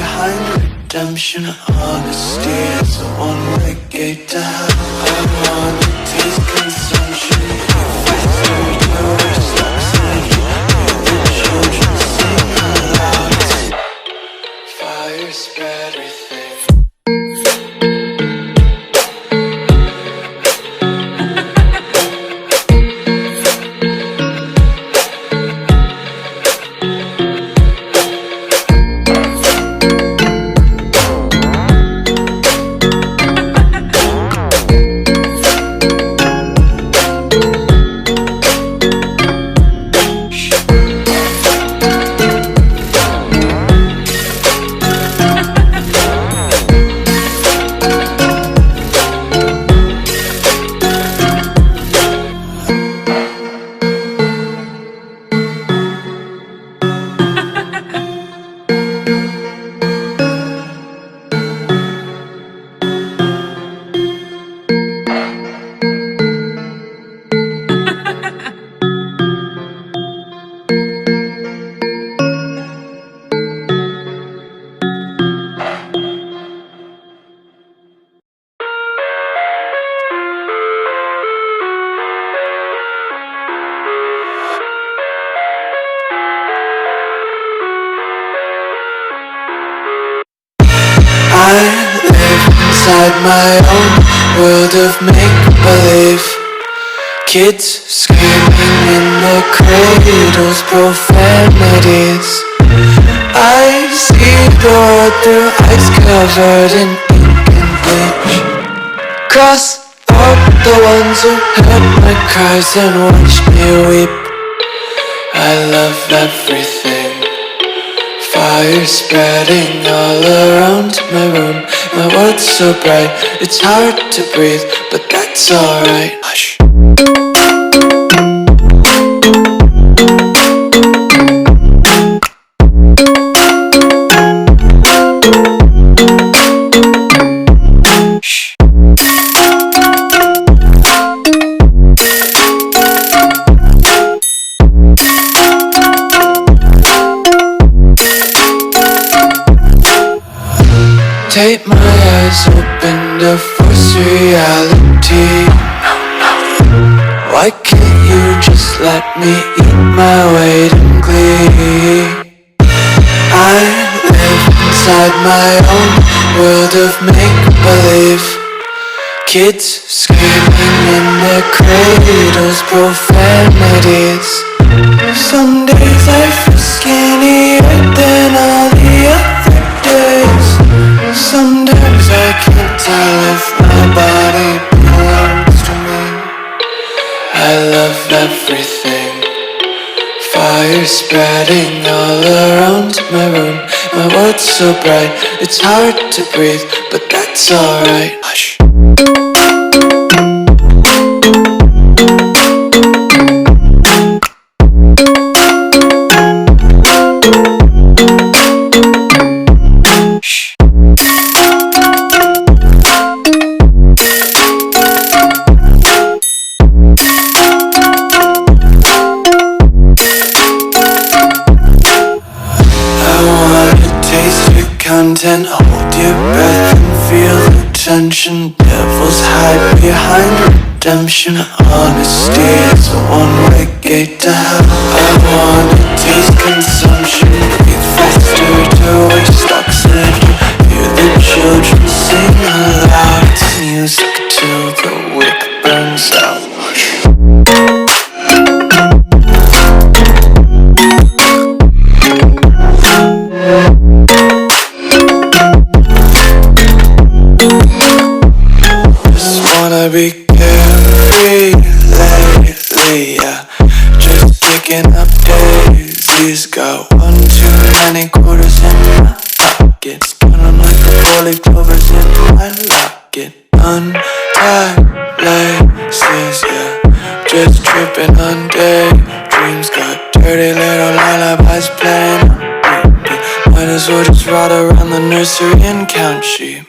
behind redemption. Honesty is a one-way gate to hell. I wanna taste consumption. Faster to waste oxygen. Hear the children sing aloud. Fire spread everything. I live inside my own world of make-believe. Kids screaming in their cradles, profanities. I see the world through eyes covered in ink and bleach. Cross out the ones who heard my cries and watched me weep. I love everything. Fire spreading all around my room. My world's so bright, it's hard to breathe, but that's alright. Hush. Take my eyes open to force reality. Why can't you just let me eat my weight in glee? I live inside my own world of make-believe. Kids screaming in their cradles, profanities. Some days I feel skinnier than all the other days. Sometimes I can't tell if my body belongs to me. I love everything. Fire spreading all around my room. My world's so bright, it's hard to breathe, but that's alright. Hush. Content, hold your breath and feel the tension. Devils hide behind redemption. Honesty is a one-way gate to hell. I wanna taste consumption. Breathe faster to waste oxygen. Hear the children sing aloud. It's music till the wick burns out. Be carefree lately, yeah. Just picking up daisies. Got one too many quarters in my pocket. Spun 'em like the 4-leaf clovers in my locket. Untied laces, yeah. Just tripping on daydreams. Got dirty little lullabies playing on repeat. Might as well just ride around the nursery and count sheep.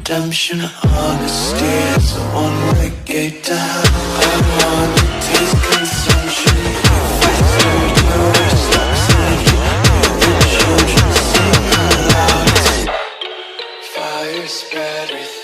redemption. Honesty is a one-way gate to hell. I wanna taste consumption. Faster tourist oxygen. Hear the children sing aloud. Fire spread everything.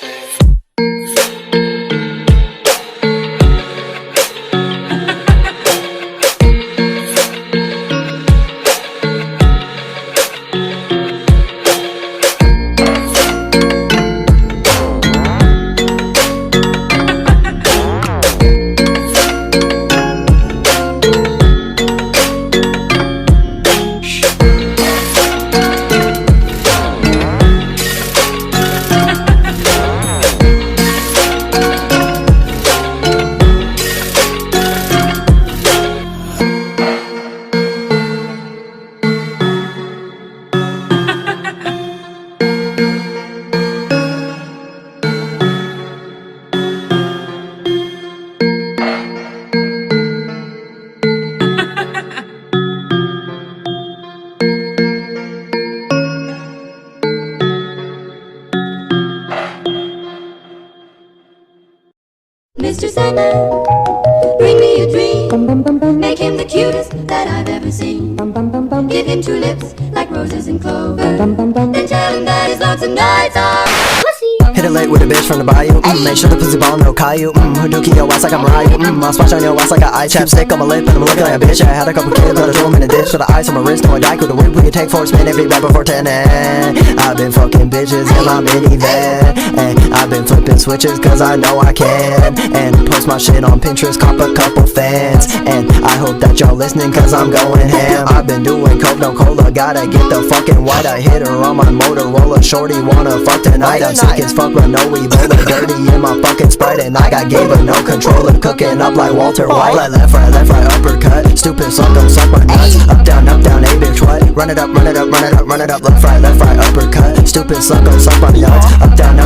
Mr. Sandman, bring me a dream. Make him the cutest that I've ever seen. Give him tulips like roses and clover. Then tell him that his lonesome nights are pussy. Hit it late with a bitch from the bayou. Make sure the pussy ball no Caillou. Hadouken your ass like I'm Ryu. I'll splash on your ass like an eye chapstick on my lip and I'm looking like a bitch. I had a couple kids, but I threw them in a ditch. With the ice on my wrist, no I die with the whip. We can take force, man, every rap before 10. I've been fucking bitches in my minivan, and I've been flipping switches cause I know I can. And post my shit on Pinterest, cop a couple fans. And I hope that y'all listening cause I'm going ham. I've been doing coke, no cola, gotta get the fucking white. I hit her on my Motorola, shorty wanna fuck tonight. I'm sick as fuck but no Ebola, dirty in my fucking Sprite. And I got game but no controller, cooking up like Walter White. Like left, right, uppercut, stupid suck, don't suck my nuts. Up, down, a bitch, what? Run it up, run it up, run it up, run it up. Left, right, uppercut, stupid suck, don't suck my nuts. Up, down, a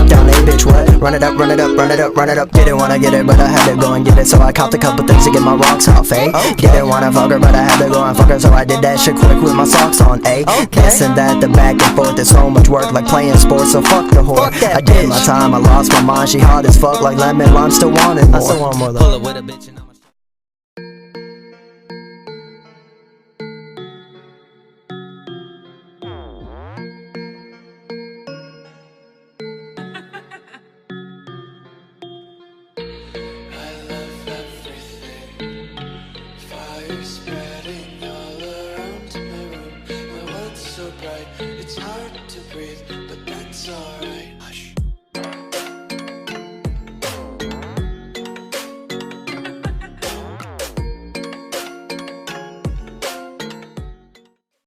bitch, what? Run it up, run it up, run it up, run it up. Didn't wanna get it but I had to go and get it, so I copped a couple things to get my rocks off, eh? Didn't wanna fuck her but I had to go and fuck her, so I did that shit quick with my socks on, eh? This and that, the back and forth, there's so much work like playing sports, so fuck the whore. I did my time, I lost my mind, she hot as fuck like lemon lime, still wanting more. I still want more though. Pull up with a bitch and Spreading all around my room. My world's so bright, it's hard to breathe, but that's alright.